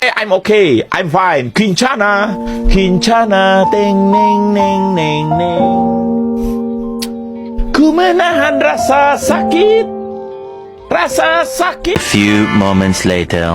I'm okay, I'm fine. Kincana, Kincana, teng neng neng neng neng. Ku menahan rasa sakit, rasa sakit. Few moments later.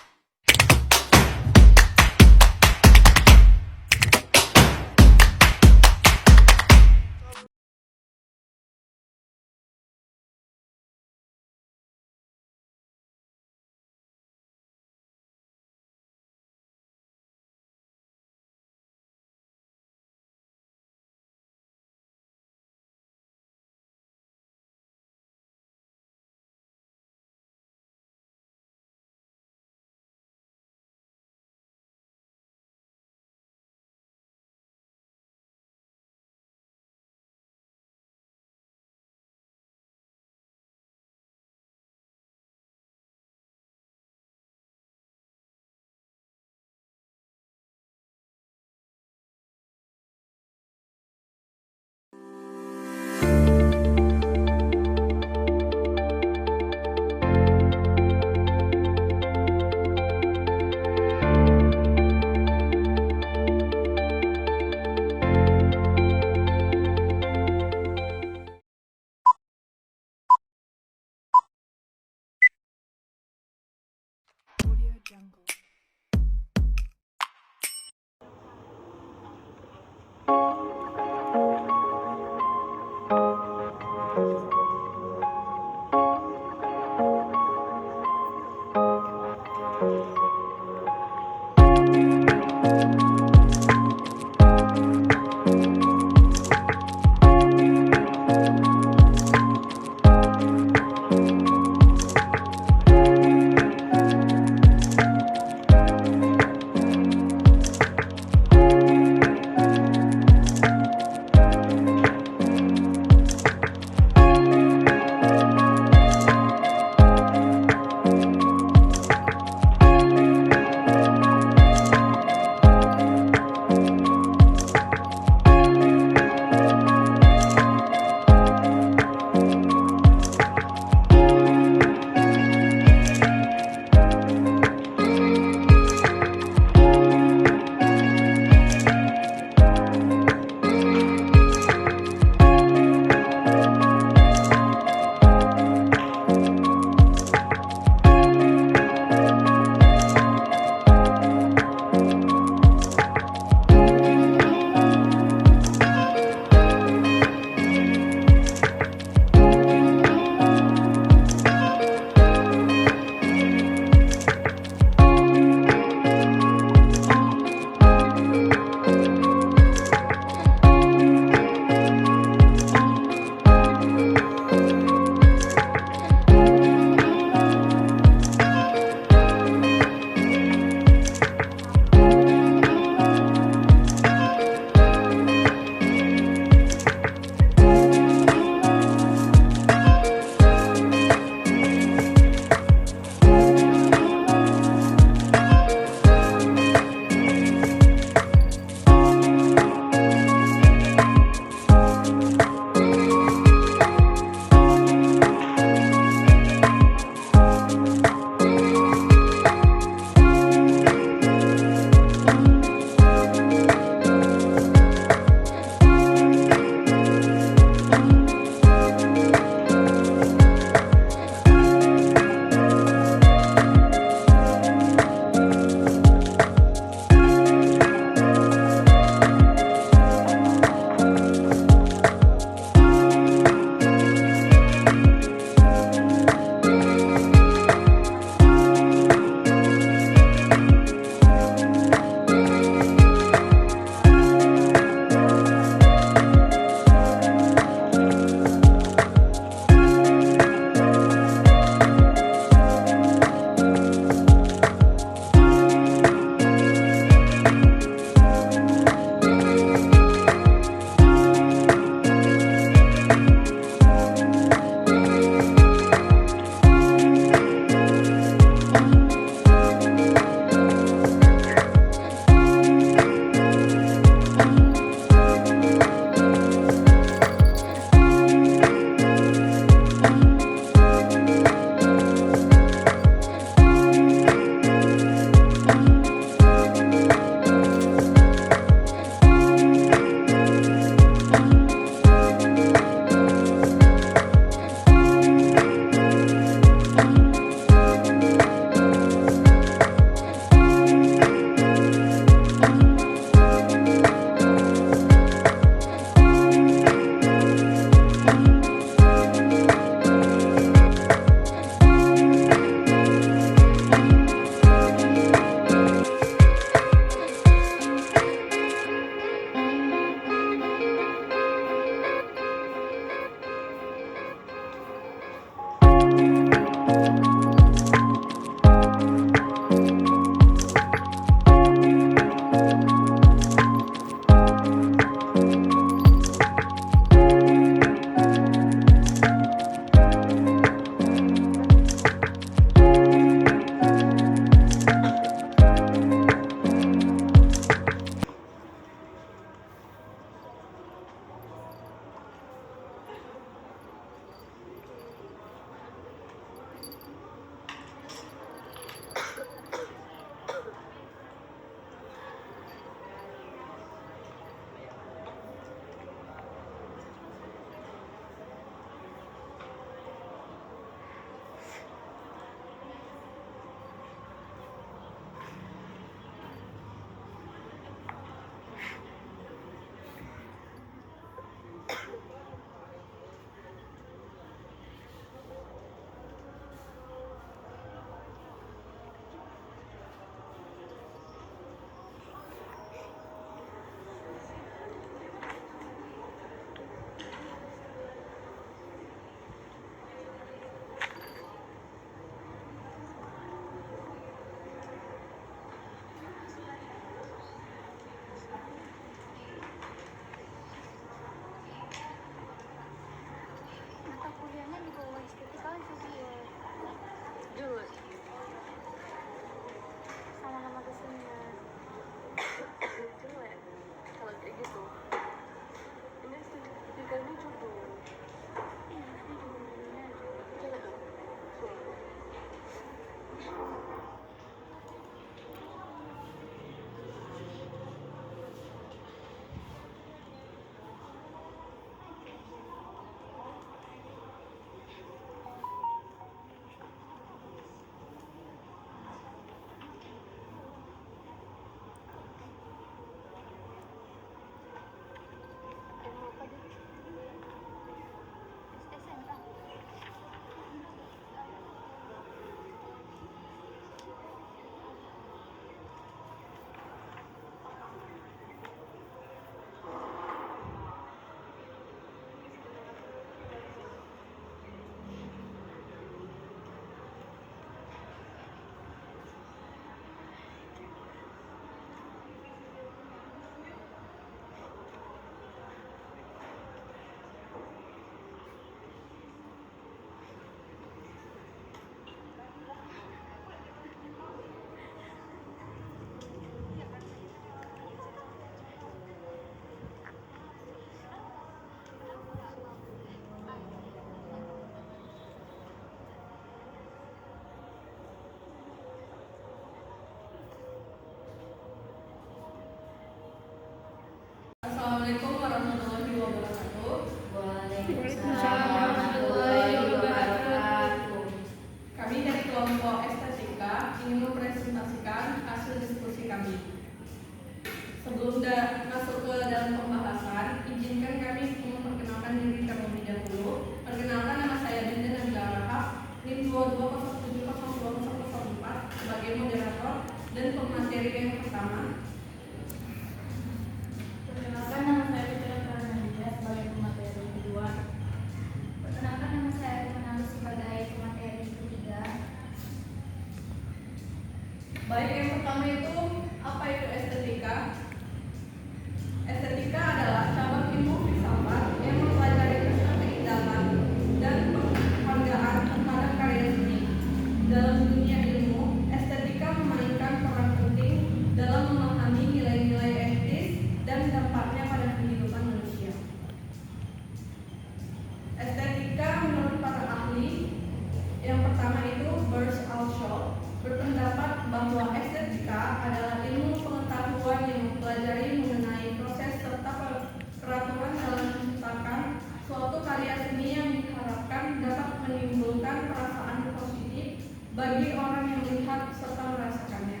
bagi orang yang melihat serta merasakannya.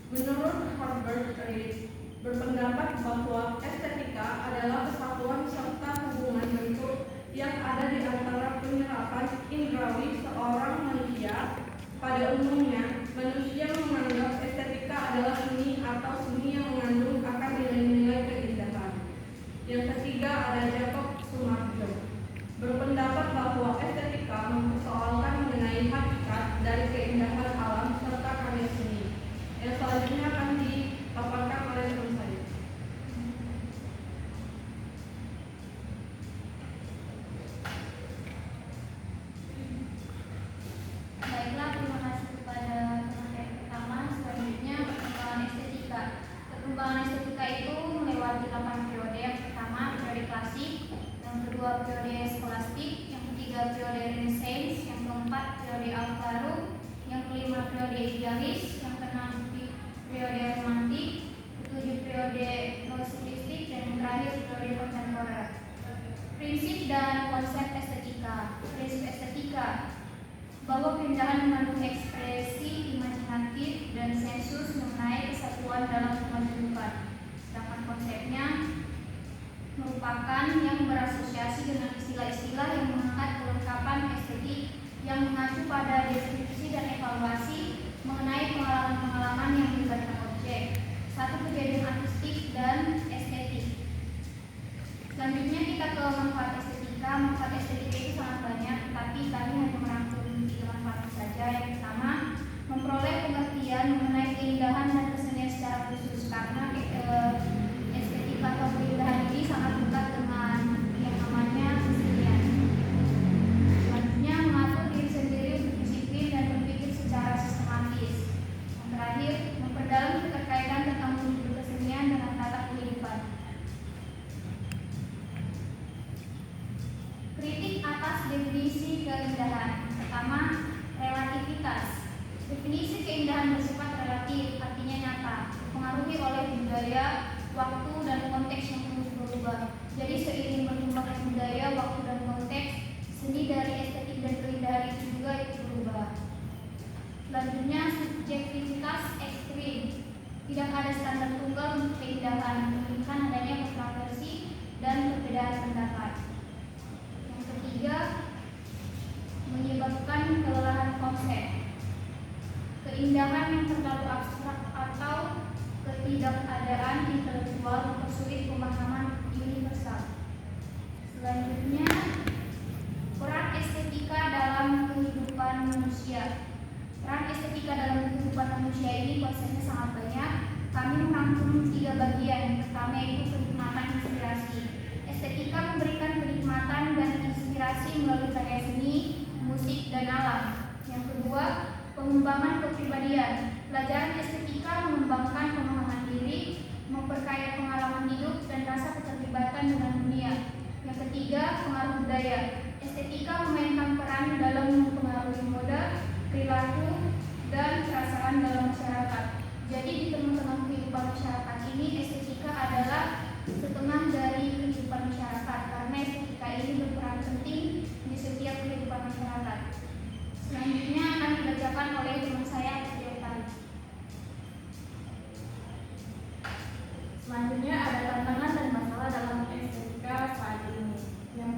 Menurut Herbert Reed, berpendapat bahwa estetika adalah kesatuan serta hubungan bentuk yang ada di antara penyerapan indrawi seorang manusia. Pada umumnya, manusia menganggap estetika adalah seni atau seni yang mengandung akan nilai-nilai keindahan. Yang ketiga ada Jacob Sumarjo, berpendapat bahwa estetika mempersoalkan mengenai hakikat dari keindahan alam serta karya seni. Yang selanjutnya akan dipaparkan oleh teman saya. Baiklah, terima kasih kepada teman saya pertama. Selanjutnya perkembangan estetika. Perkembangan estetika itu melewati 8 periode. Yang pertama periode klasik, yang kedua periode skolastik, yang ketiga periode Renaissance, yang keempat periode Art Baru, yang kelima periode idealis, yang keenam periode romantik, ketujuh periode novelistik, dan yang terakhir periode kontemporer. Prinsip dan konsep estetika. Prinsip estetika bahwa keindahan mengandung ekspresi imajinatif dan sensus mengenai kesatuan dalam kehidupan. Sedangkan konsepnya merupakan yang berasosiasi dengan istilah-istilah yang mengangkat kelengkapan estetik yang mengacu pada deskripsi dan evaluasi mengenai pengalaman-pengalaman yang melibatkan objek, satu kejadian artistik dan estetik. Selanjutnya kita ke manfaat estetika. Manfaat estetika itu sangat banyak, tetapi kami hanya merangkum 3 manfaat saja. Yang pertama, memperoleh pengertian mengenai keindahan dan kesenian secara khusus, karena estetika atau keindahan ini sangat dekat dengan yang namanya kesenian. Selanjutnya, mengatur diri sendiri untuk disiplin dan berpikir secara sistematis. Yang terakhir, memperdalam keterkaitan tentang kesenian dengan tata kehidupan. Kritik atas definisi keindahan. Pertama, relativitas. Definisi keindahan bersifat relatif, artinya nyata, dipengaruhi oleh budaya, waktu, dan konteks yang terus berubah. Jadi seiring berkembangnya budaya, waktu, dan konteks, seni dari estetik dan keindahan itu juga ikut berubah. Selanjutnya, subjektivitas ekstrim. Tidak ada standar tunggal untuk keindahan, menunjukkan adanya kontroversi dan perbedaan pendapat. Yang ketiga, menyebabkan kelelahan konsep. Keindahan yang terlalu abstrak atau ketidakadaan intelektual mempersulit pemahaman universal. Selanjutnya, peran estetika dalam kehidupan manusia. Peran estetika dalam kehidupan manusia ini konsepnya sangat banyak. Kami merangkum 3 bagian. Yang pertama yaitu kenikmatan inspirasi. Estetika memberikan kenikmatan dan inspirasi melalui karya seni, musik, dan alam. Yang kedua, pengembangan kepribadian. Pelajaran estetika mengembangkan pemahaman diri, memperkaya pengalaman hidup, dan rasa keterlibatan dengan dunia. Yang ketiga, pengaruh budaya. Estetika memainkan peran dalam mempengaruhi mode, perilaku, dan perasaan dalam masyarakat. Jadi di tengah-tengah kehidupan masyarakat ini, estetika adalah setengah dari kehidupan masyarakat, karena estetika ini berperan penting di setiap kehidupan masyarakat. Selanjutnya akan dibacakan oleh teman saya, Setiap Tari. Selanjutnya ada tantangan dan masalah dalam estetika saat ini. Yang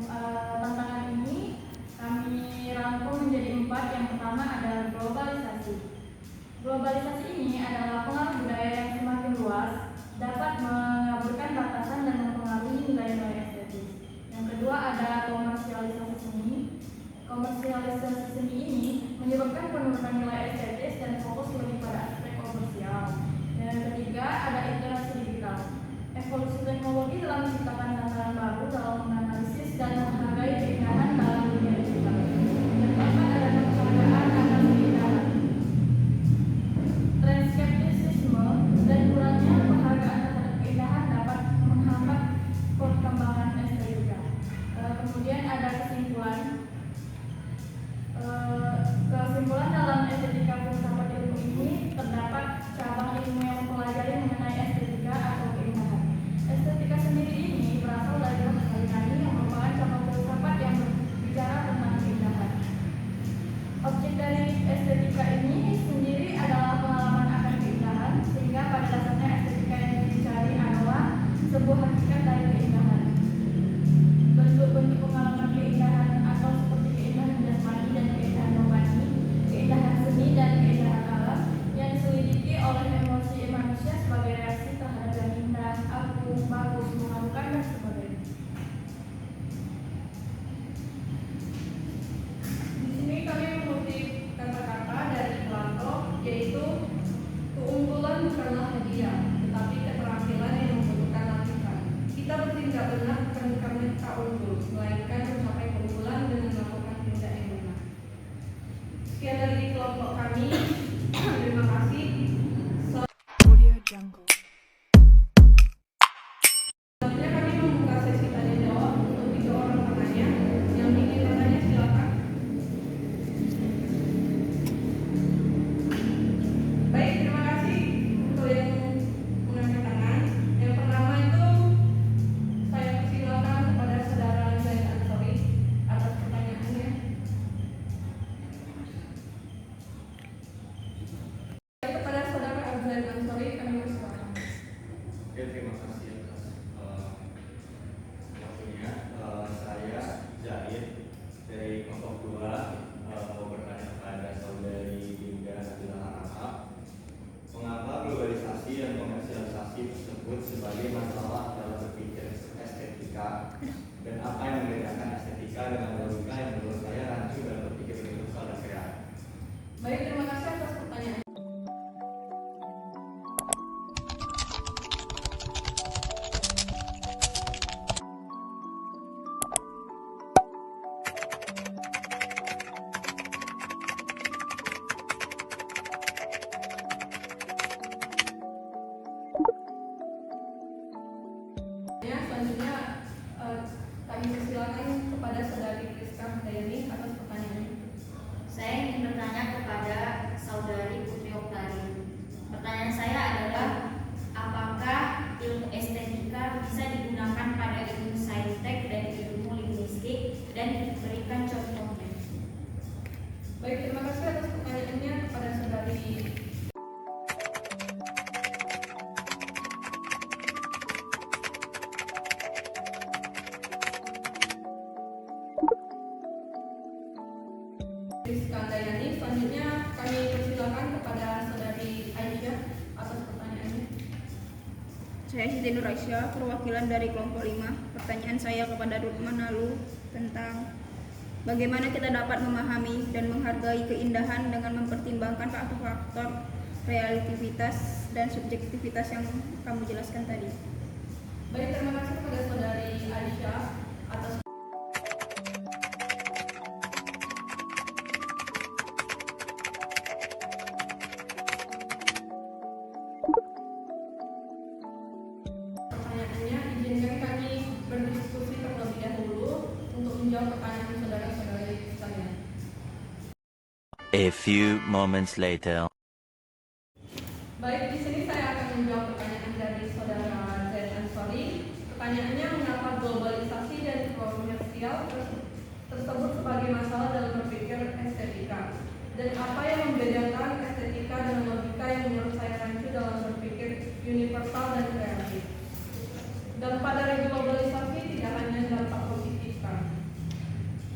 tantangan ini kami rangkum menjadi 4. Yang pertama adalah globalisasi. Globalisasi ini adalah pengaruh budaya yang semakin luas, dapat mengaburkan batasan dan mempengaruhi nilai-nilai estetis. Yang kedua ada komersialisasi seni. Komersialisasi seni ini menyebabkan penurunan nilai estetis dan fokus lebih pada aspek komersial. Yang ketiga ada interaksi digital. Evolusi teknologi dalam menciptakan tantangan baru dalam menganalisis dan menghargai keindahan dalam dunia digital. Yang keempat ada penghargaan atas keindahan. Tren skeptisisme dan kurangnya penghargaan terhadap keindahan dapat menghambat perkembangan estetika. Kemudian ada kesimpulan. Kesimpulan dalam estetika Dari kelompok 2 mau bertanya kepada saudari Dinda Nabila Harahap, mengapa globalisasi dan komersialisasi tersebut sebagai masalah dalam berpikir estetika, dan apa yang membedakan estetika dengan logika yang menurut saya rancu dalam berpikir universal dan kreatif? Baik, terima kasih atas pertanyaan. Selanjutnya kami persilakan kepada saudari Priska Handayani atas pertanyaannya. Saya ingin bertanya kepada saudari Putri Oktari. Pertanyaan saya adalah, apakah ilmu estetika bisa digunakan pada ilmu saintek dan ilmu linguistik, dan berikan contohnya? Baik, terima kasih atas pertanyaannya kepada saudari. Priska Handayani. Selanjutnya kami persilakan kepada saudari Aisyah atas pertanyaannya. Saya Siti Nur Aisyah, perwakilan dari kelompok 5. Pertanyaan saya kepada Rukman Nalu tentang bagaimana kita dapat memahami dan menghargai keindahan dengan mempertimbangkan faktor-faktor relativitas dan subjektivitas yang kamu jelaskan tadi. Baik, terima kasih kepada saudari Aisyah atas pertanyaannya. Izinkan kami berdiskusi terlebih dahulu untuk menjawab pertanyaan saudara-saudari sekalian. A few moments later. Baik, di sini saya akan menjawab pertanyaan dari saudara Zain Ansori. Pertanyaannya, mengapa globalisasi dan komersial tersebut sebagai masalah dalam berpikir estetika, dan apa yang membedakan estetika dan logika yang menurut saya rancu dalam berpikir universal dan kreatif. Dampak dari globalisasi tidak hanya dampak positifnya,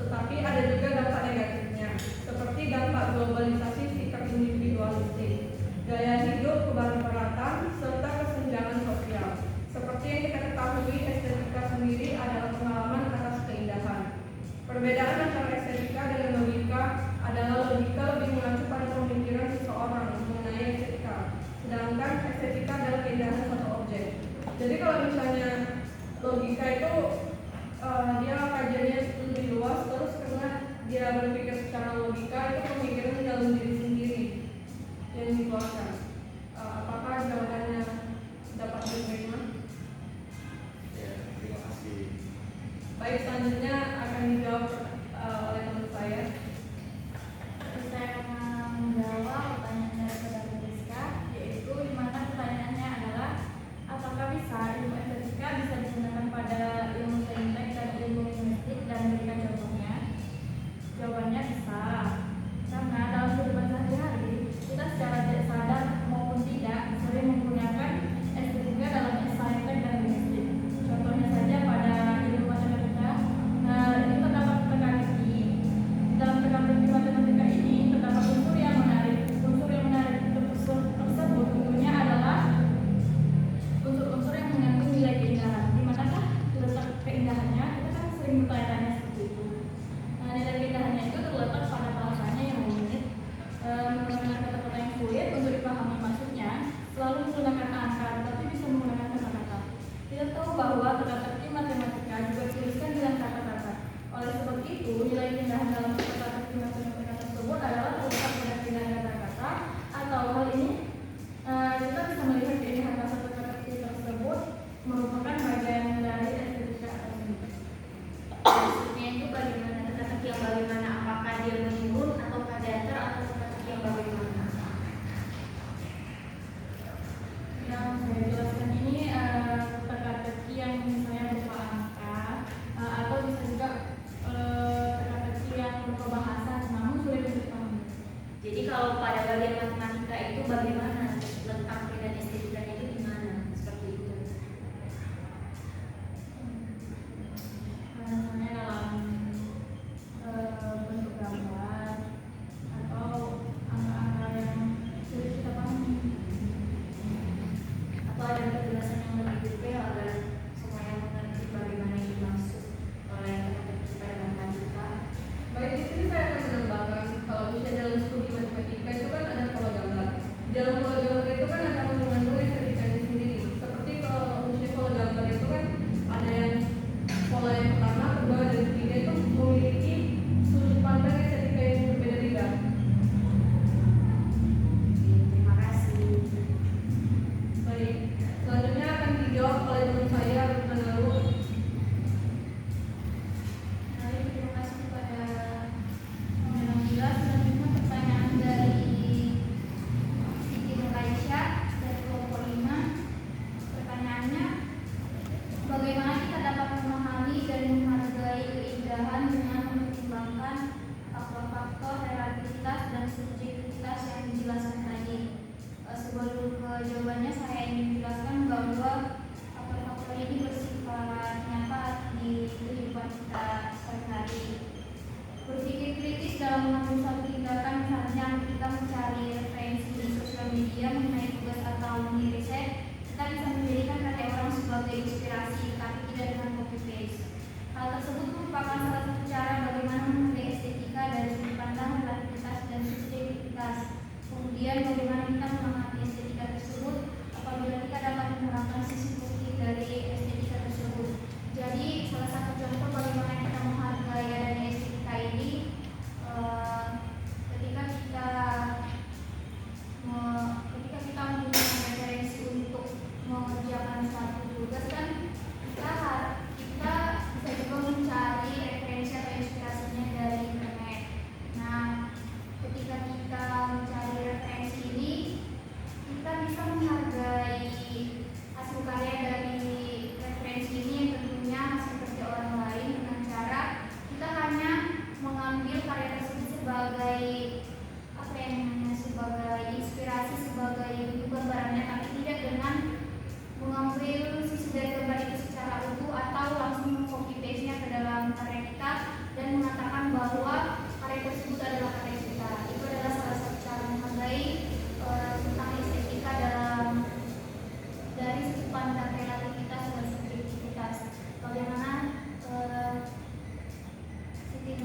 tetapi ada juga dampak negatifnya, seperti dampak globalisasi sikap individualistik, gaya hidup kebarat-baratan, serta kesenjangan sosial. Seperti yang kita ketahui, estetika sendiri adalah pengalaman atas keindahan. Perbedaan antara estetika dengan logika adalah logika lebih mengacu pada pemikiran seseorang mengenai estetika, sedangkan estetika adalah keindahan suatu objek. Jadi kalau misalnya logika itu dia kajiannya lebih luas, terus karena dia berpikir secara logika, itu pemikiran dalam diri sendiri yang dikeluarkan. Apakah jawabannya dapat diterima? Ya, terima kasih. Baik, selanjutnya akan dijawab oleh teman saya. Saya akan menjawab pertanyaan dari saudara Priska, yaitu di mana pertanyaannya adalah, apakah bisa ilmu estetika bisa digunakan pada ilmu saintek dan ilmu linguistik, dan berikan contohnya? Jawabannya bisa, karena dalam kehidupan sehari-hari kita secara tidak sadar maupun tidak sering menggunakan estetika dalam saintek dan linguistik. Contohnya saja pada ilmu matematika, ini terdapat teka-teki. Dalam teka-teki matematika ini terdapat unsur yang menarik. Unsur yang menarik tersebut tentunya adalah unsur-unsur yang mengandung nilai keindahan. Di manakah letak keindahannya? Kita kan sering bertanya-tanya seperti itu. Nilai keindahannya itu terletak pada bahasanya yang rumit, menggunakan kata-kata yang sulit untuk dipahami maksudnya, selalu menggunakan angka, tetapi bisa menggunakan kata-kata. Kita tahu bahwa teka-teki matematika juga dituliskan dengan kata-kata. Oleh sebab itu, nilai keindahan dalam teka-teki matematika tersebut adalah terletak pada keindahan kata-kata, atau hal ini kita bisa melihat keindahan kata-teki tersebut merupakan bagian dari estetika tersebut. Maksudnya itu bagaimana teka-teki yang bagaimana? Apakah dia menurun atau datar, atau teka-teki yang bagaimana? Yang saya jelaskan ini teka-teki yang misalnya berupa angka, atau bisa juga teka-teki yang berupa bahasa, namun sulit untuk dipahami. Jadi kalau pada bagian matematika itu bagaimana letaknya dan estetikanya itu di mana? Seperti itu. Misalnya dalam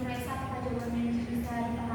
Raisa, apakah jawabannya bisa dipahami?